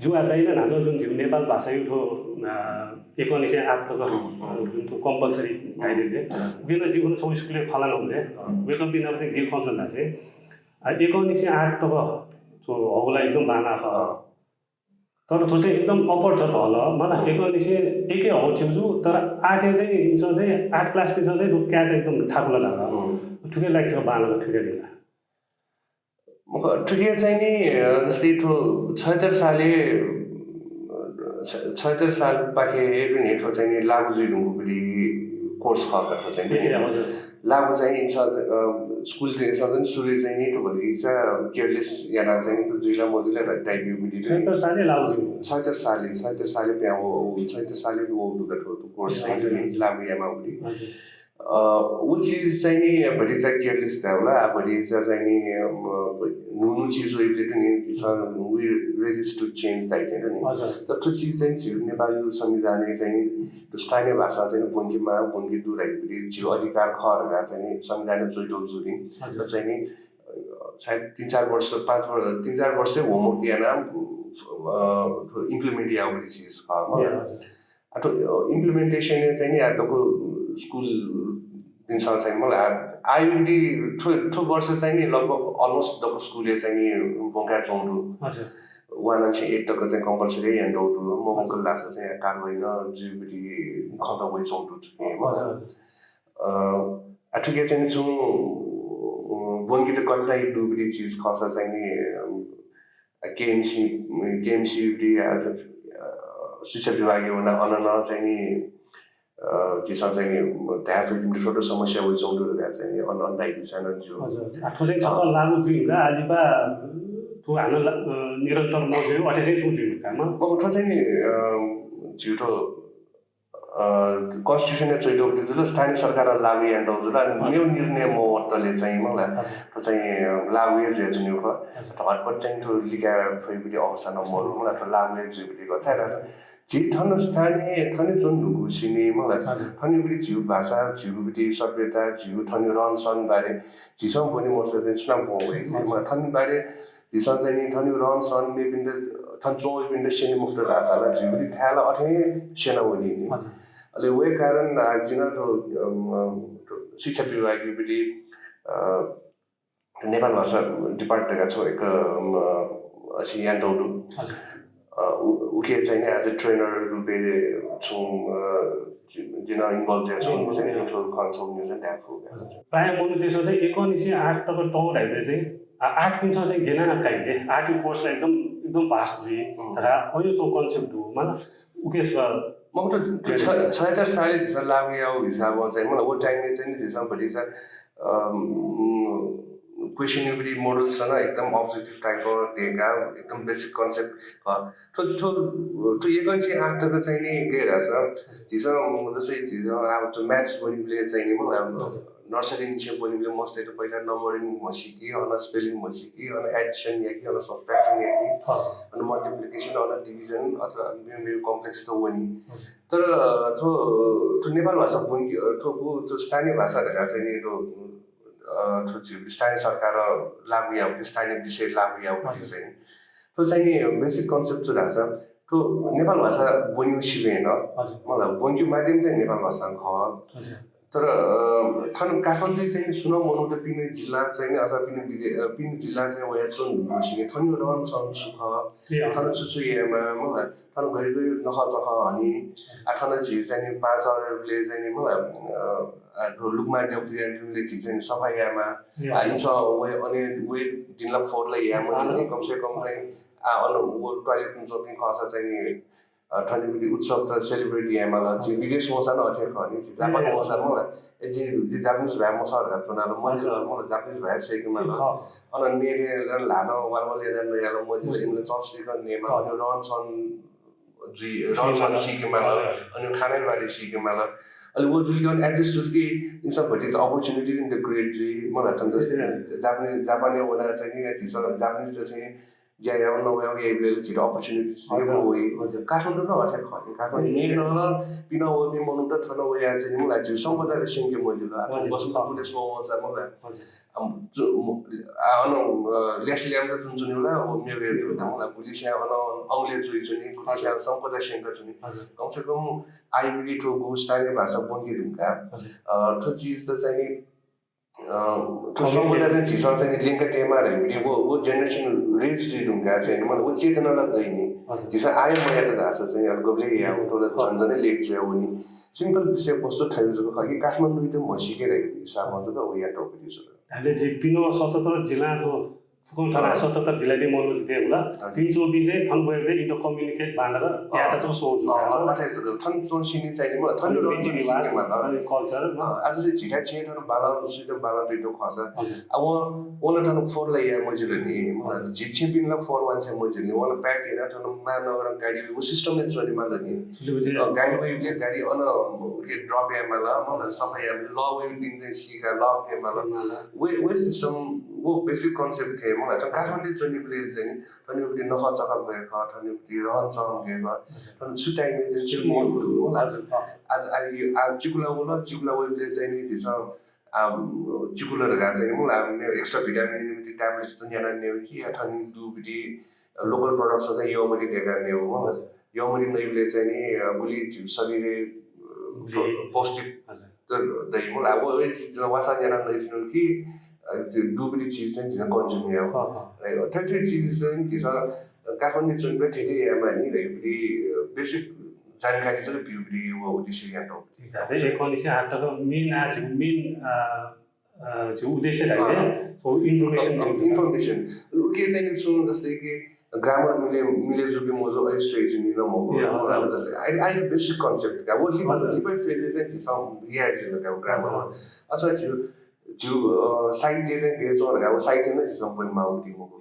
जुवा दैन नाच जुन जिउ नेपाल भाषा युठो 1908 तक जुन तो कंपलसरी गाइडेड बिना जीवन सब स्कुलले खलान हुँदै वेकअप बिना चाहिँ गिफ फंक्सन चाहिँ 1908 तक जो हगला एकदम बाना छ तर त्यो चाहिँ एकदम अपर छ तल मलाई 1901 हो थिउ तर 8 चाहिँ इन्च चाहिँ 8 क्लास पिछा चाहिँ क्याट एकदम ठाकुला लाग्ला ठुकै लाग्छ बानाको ठुकै बेला ठुकै चाहिँ नि जस्तै त्यो 76 साल पाखे पनि हेठो चाहिँ नि लागु जुइडुङको पनि कोर्स खर्को चाहिँ नि लागु चाहिँ स्कुल चाहिँ सुरु चाहिँ नि त्यो भइसा केयरलेस याना चाहिँ नि जुइला मजुला टाइप यो पनि 76 सालले लागु जुइङ 76 सालले प्याउ 76 सालले वो दुगटो कोर्स चाहिँ नि लागु यामा पनि वो चीज चाहिँ नि बडी चाहिँ केयरलेस था होला बडी चाहिँ नि नुनु चीज हो इब्लिट नि we resist to change that हैन नि तर त्यो चीज चाहिँ नेपाली संविधानले चाहिँ त्यो स्थानीय भाषा चाहिँ वंकी दुराइबडी जिउ अधिकार खरगा चाहिँ संविधानले जोइडो जुनि चाहिँ नि सायद 3-4 वर्ष 5 वर्ष 3-4 वर्ष होमवर्क याना इम्प्लिमेन्ट याउबडी चीज खरमा अथवा इम्प्लिमेन्टेसन चाहिँ नि आटोको स्कुल दिनसँग चाहिँ मलाई आइडी थो वर्ष चाहिँ नि लगभग अलमोस्ट दको स्कुलले चाहिँ नि वंका चौडु हजुर 108 तक चाहिँ कंपलसरी एन्ड आउट मोमोको लासा चाहिँ काम होइन जुबडी खता वइ चौडु के हजुर अठुके चाहिँ छु वंकी त कतलाई डुबडी चीज खसा चाहिँ नि केएमसी बडी शिक्षा विभाग एउटा अनन चाहिँ नि जिसा चाहिँ नि त्यहाँ फेरि छोटो समस्या होइ चौडु चाहिँ अनदायी छैन जो हजुर आठो चाहिँ छक्क लागु जुइगा आलिबा तो हानो निरन्तर मजो 28 जुइगा काममा उठो चाहिँ नि जिउटो कन्स्टिट्युसनले चोइडो दिदुलो स्थानीय सरकार लागु यान्डो जुला न्यू निर्णय मोतले चाहिँ मलाई त्यो चाहिँ लागु जे जुन्यो ख हटपट चाहिँ त्यो लिका फेरि अवस्था नमरु मलाई त्यो लागु जुबिटी गर्छ जी ठन स्थानीय ठने जुन ढुकुसिने मलाई ठने बिटी जिउ भाषा जिउ बिटी सभ्यता जिउ ठने रहनसन बारे जिसम पनि मोर्छ चाहिँ सुनाम भोइ मलाई ठन बारे जिसम चाहिँ नि ठने रहनसन मेबिन्द ठन चोइ बिन्द सेनी मुफ्त भाषालाई जिउ बिटी थाला अथे सेना होनी नि अहिले वे कारण जिन तो शिक्षा विभाग बिटी नेपाल भाषा डिपार्टमेन्टका छ एक अछि यान दौडु उके चाहिँ एज अ ट्रेनर रुपे छु जिन इन्भल्भ छ चाहिँ intro console news and app प्राय बोल्नु त्यसो चाहिँ 1908 तक टौर हाइले चाहिँ 8 पिन्छ चाहिँ घेना काइले 8 कोर्सलाई एकदम फास्ट जी तर अहिले जो कन्सेप्ट हो मलाई उकेसको म त 76 सालले जस्तो लाग्यो यो हिसाब चाहिँ मलाई वो टाइमले चाहिँ त्यसमा बढी छ क्वेशनेबल मोडल्स र एकदम अब्जेक्टिभ टाइपको दिएका एकदम बेसिक कन्सेप्ट तो ये चाहिँ आटको चाहिँ नि के रहेछ जिसो जस्तै अब त्यो म्याथ्स बनिले चाहिँ नि मलाई नर्सरी इनिसियल बनिले मस्ते त पहिला नम्बरिङ मसिकी अन स्पेलिङ मसिकी अन एडिसन या कि अन सब्ट्र्याक्सन या कि अन मल्टिप्लिकेसन अन डिभिजन अथवा मेरो कम्प्लेक्स त वनी तर त्यो नेपाल भाषा बोली त्यो स्थानीय भाषाहरुका चाहिँ नि त्यो स्थानीय सरकार लागु या स्थानीय विषय लागु या चाहिँ त्यो चाहिँ नि बेसिक कन्सेप्ट चाहिँ रहेछ त्यो नेपाल भाषा बोल्नु सिकेन मलाई बोल्नु माध्यम चाहिँ नेपाल भाषा ख तर थन काठमाडौँ चाहिँ सुन मनु त पिने जिल्ला चाहिँ अथवा पिने जिल्ला चाहिँ वया सुन सिके थन्यो रहन सन सुख थन चुचु एमा मलाई थन गरि नख चख अनि आठन झि चाहिँ 5 अरले चाहिँ मलाई लुकमा देउले झि चाहिँ सफायामा आइन्छ वे अनि वे दिनला फोरले यामा चाहिँ कम से कम चाहिँ अन वो टोयलेट जोकिङ खसा चाहिँ ठन्डी उत्सव त सेलिब्रेटी यामाला चाहिँ विदेश मसा न अथे खनि जापान मसा मलाई जे जापानिज भए मसाहरुका तुलनामा मलाई जापानिज भए सेकेमा अन नेटे लानो वालले यालो मजिले इमले चर्चको नेमा अनि रनसन सिकेमा अनि खानाबारी सिकेमा अनि वो जुल के एडजस्ट जुल के इन सब but it's opportunities in the great जी मलाई त जस्तै जापानी वाला चाहिँ नि जापानिज त चाहिँ ज्याया नभए एबले छिटो अपर्च्युनिटिज हो काठमाडौँ न अठे खने काठमाडौँ यही न पिना ओबे मनु त थन हो या चाहिँ मलाई चाहिँ सम्पदाले सिंके मजिलो बसु पुलिस मोसा मलाई अन लेसल्याम त जुन जुनला हो मेरो मलाई पुलिस या अन औले जुइ जुनि पुलिस या सम्पदा सिंके जुनि कम से कम आइबिडी ठो गोस्टाले भाषा बोल्दै ढुङ्गा ठो चीज त चाहिँ ठो सम्पदा चाहिँ छिसा चाहिँ लिंक टेमा रहिबडी वो जेनेरेसन रेज जुइ ढुङ्गा चाहिँ मलाई वो चेतनालाई दैनी जिसा आयो मलाई त भाषा चाहिँ अलगले या उठोले झन्झनै लेट चाहिँ हो नि सिम्पल विषय वस्तु थायु जको खगी काठमाडौँ त मसिके रहेको हिसाबमा चाहिँ हो या टपिक छ हामीले चाहिँ पिनो 77 जिल्ला थो फुकन थाना 77 जिल्ला बे मनु दिते होला पिन्चो बि चाहिँ थन भएबे इन्टर कम्युनिकेट बालेर याटा चाहिँ सोच हो थन सोन सिनी चाहिँ म थन निवास कल्चर आज चाहिँ छिटा छिटा थन बाला सुइदम बाला दुइटो खस अब ओला थन फोर ला या मजुले नि जि छिपिन ला फोर वान चाहिँ मजुले ओला प्याक हेरा थन मा नगर गाडी वो सिस्टम ने चली माल नि गाडी वेले गाडी अन के ड्रप या माल म सफाई या ल वे दिन चाहिँ सिका ल के माल वे सिस्टम वो बेसिक कन्सेप्ट थे मलाई त काठमाडौँ जनिबले चाहिँ नि तनिबले नख चकल भएको तनिबले रहन चहन गएको तन छुटाइमे चाहिँ छु मोडु आ चिकुला बोला चिकुला वेबले चाहिँ नि दिस चिकुला रगा चाहिँ मलाई एक्स्ट्रा भिटामिन ट्याब्लेट्स त यहाँ ने हो कि अथवा दुबडी लोकल प्रोडक्ट्स चाहिँ यो मरि देखा ने हो मलाई यो मरि नैबले चाहिँ नि बुली शरीरले पौष्टिक दही मलाई अब यो चीज वासा यहाँ नै कि दुबरी चीज चाहिँ जिन कन्ज्युम या हो ठेठी चीज चाहिँ जिस काठमाडौँ जुन पे ठेठी यामा नि रेबडी बेसिक जानकारी चाहिँ बिउबडी वो उद्देश्य या टो exactly 1908 को मेन आज मेन जो उद्देश्य है सो इन्फर्मेसन के चाहिँ सुन जस्तै कि ग्रामर मिले जो कि मोजो स्ट्रेट नि न म जस्तै आई बेसिक कन्सेप्ट का वो लिपै फ्रेजेस चाहिँ जिस या जिल्ला का ग्रामर अथवा जो साहित्य चाहिँ भेज अब साहित्य नै सम्पन्न माउटी मको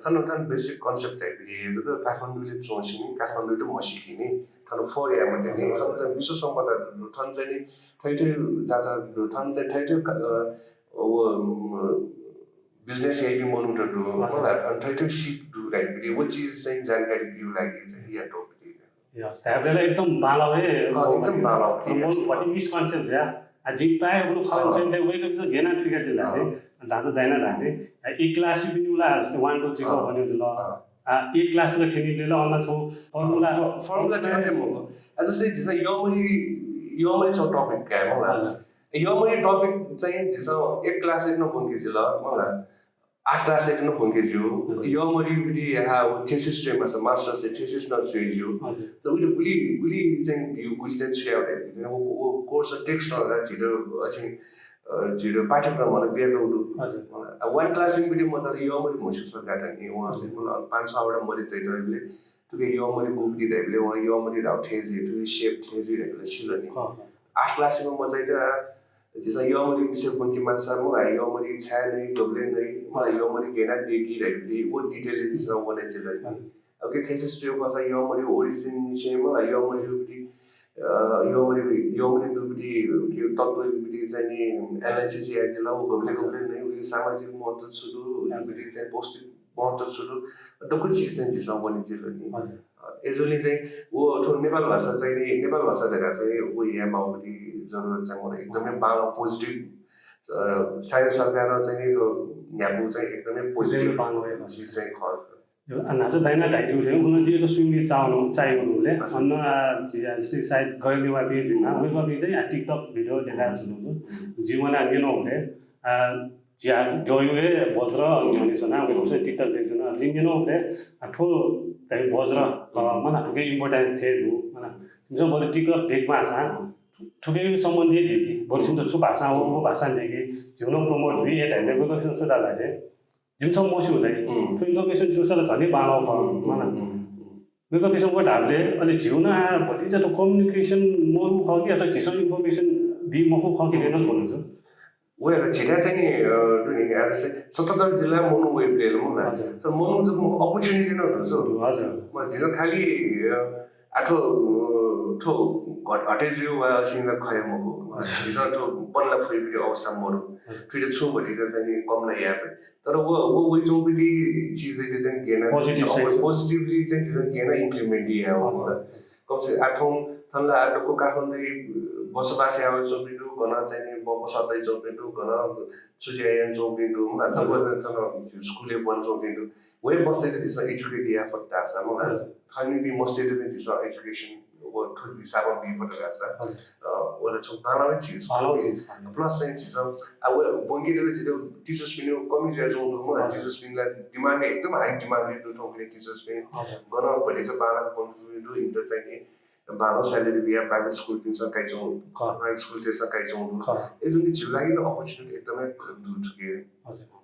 थन बेसिक कन्सेप्ट है बिहे जो काठमाडौँले चोसिनी काठमाडौँ त मसिकिने थन फोर या मते चाहिँ थन विश्व सम्पदा थन चाहिँ ठैठै जाता थन चाहिँ ठैठै बिजनेस हेभी मोनुमेन्ट दु मलाई ठैठै सिप दु राइट बिहे वो चीज चाहिँ जानकारी बिउ लागि चाहिँ या टोपिक यस त्यहाँले एकदम बालावे एकदम बालाव पटि मिसकन्सेप्ट या जिताए उलो खान चाहिँ वेको बिच गेना ठिका दिला चाहिँ दाजु दाइना राखे एक क्लास पनि उला 1 2 3 4 भन्यो ल एक क्लास त थिनिले ल अन्न छौ फर्मुला चाहिँ म जस्तै जिस योमरी छ टपिक का होला योमरी टपिक चाहिँ जिस एक क्लास एक न पुंके जिल मलाई 8 क्लास एक न पुंके जो योमरी बिडी हा थेसिस स्ट्रीम छ मास्टर से थेसिस न छुइजु त उले गुली चाहिँ भ्यू गुली चाहिँ छुयाउले चाहिँ वो कोर्स टेक्स्ट होला छिटो पाठ्यक्रमहरु बेटौडु हजुर 1 क्लास बिडी म त योमरी मोसिक सरकार नि उहाँ चाहिँ मलाई 500 वटा मरि तैले तुके योमरी गुबडी तैले उहाँ योमरी राउ थेजी टु शेप थेजी रहेको छिलो नि 8 क्लास में म चाहिँ त जिसा योमरी विषय पुंकी मान्छे म योमरी छा नै डबले नै मलाई योमरी गेना देखि रहेको वो डिटेल जिसा वने चाहिँ ओके थेसिस यो कसै योमरी ओरिजिन नि चाहिँ म योमरी दुबडी के तत्त्व बिडी चाहिँ नि एनालिसिस या चाहिँ ल गबले नै उयो सामाजिक महत्व छुदु बिडी चाहिँ पौष्टिक महत्व छुदु डकुल चीज चाहिँ जिसा वने चाहिँ नि हजुर एजोली चाहिँ वो ठो नेपाल भाषा चाहिँ नि नेपाल भाषा देखा चाहिँ वो यहाँ माउबडी जरुरत चाहिँ मलाई एकदमै बालो पोजिटिभ स्थानीय सरकार चाहिँ नि न्याबु चाहिँ एकदमै पोजिटिभ बालो भएको चीज चाहिँ खर्च यो अन्नाज दाइना ढाइदु रे उन जिएको स्विमिङ चाहिनुहुने अन्न चाहिँ सायद गइले वा पेजमा उयो बि चाहिँ टिकटक भिडियो देखाएको छु जीवन अन्य नहुने ज्या गयुए बज्र अनि सना उयो चाहिँ टिकटक देख्छन जिङ्गे नहुने ठो tai bozra mana thukai importance the lu mana timso bole TikTok देखमा छ ठुकै सम्बन्धित देखि बरसिन त छु भाषा हो भाषा देखि जिउन प्रमोट भि एट हैन गएको छ सुदाला चाहिँ जिमसम मोसु हुँदै त्यो इन्फर्मेसन सोसल झनै बालो ख mana गएको बिसमको ढाबले अनि जिउन भोलि चाहिँ त कम्युनिकेसन मरु ख कि अथवा जिसम इन्फर्मेसन बि मफु ख कि लेन छोड्नु छ वेल छिटा चाहिँ नि दुनी आज 77 जिल्ला मनु वेबले ल सो मनु जको अपर्च्युनिटी न हुन्छ हजुर म जिस खाली आठो ठो हटे जिउ वा सिंगा खय मको जिसं त्यो बल्ल फैबिरी अवस्था मरु फिर छु भटी चाहिँ नि कम न याफ तर वो वही जो भी चीजले चाहिँ गेन पोजिटिभली चाहिँ त्यसले गेन इम्प्लिमेन्ट दिए हो कम से आठौं थनला आटको काठमाडौँ बसोबासी आयो चोपिटु गना चाहिँ नि बसदै चोपिटु गना सुजियान चोपिटु मतलब थन स्कुलले बन चोपिटु वे बस्दै त्यसमा एजुकेट या फक्ता छ म खानी बी मस्टेड चाहिँ त्यसमा एजुकेसन वो हिसाबमा बी पटका छ ओला चोताना चीज प्लस चाहिँ चीज अब बंगेले चाहिँ टीचर्स पनि कमी छ जो म टीचर्स पनि डिमान्ड एकदम हाई डिमान्ड टु टोकले टीचर्स पनि गना पढि चाहिँ बाला कन्ट्रिब्युट इन्टर चाहिँ बालो स्यालेरी बिया प्राइभेट स्कुल पिन्छ काइचौं प्राइभेट स्कुल त्यसमा काइचौं ए जुन चाहिँ लागि अपर्चुनिटी एकदमै दूर छ के